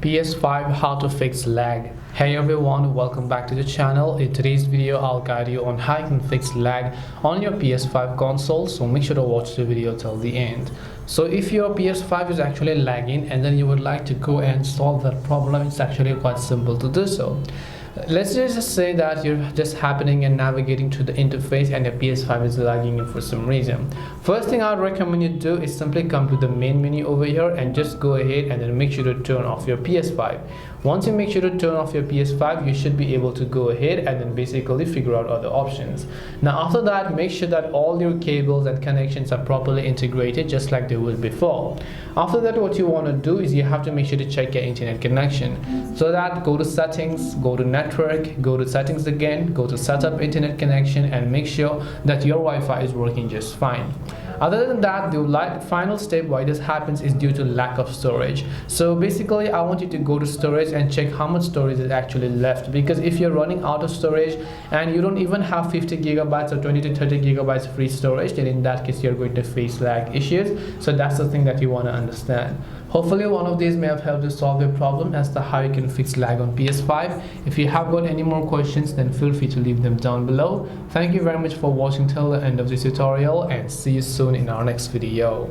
PS5 how to fix lag. Hey everyone, welcome back to the channel. In today's video I'll guide you on how you can fix lag on your PS5 console, so make sure to watch the video till the end. So if your PS5 is actually lagging and then you would like to go and solve that problem, it's actually quite simple to do so. Let's just say that you're just happening and navigating to the interface and your PS5 is lagging in for some reason. First thing I'd recommend you do is simply come to the main menu over here and just go ahead and then make sure to turn off your PS5. Once you make sure to turn off your PS5, you should be able to go ahead and then basically figure out other options. Now after that, make sure that all your cables and connections are properly integrated just like they were before. After that, what you want to do is you have to make sure to check your internet connection. So that go to settings, go to network, go to settings again, go to setup internet connection and make sure that your Wi-Fi is working just fine. Other than that, the final step why this happens is due to lack of storage. So basically I want you to go to storage and check how much storage is actually left, because if you're running out of storage and you don't even have 50 gigabytes or 20 to 30 gigabytes free storage, then in that case you're going to face lag issues. So that's the thing that you want to understand. Hopefully one of these may have helped you solve your problem as to how you can fix lag on PS5. If you have got any more questions, then feel free to leave them down below. Thank you very much for watching till the end of this tutorial and see you soon in our next video.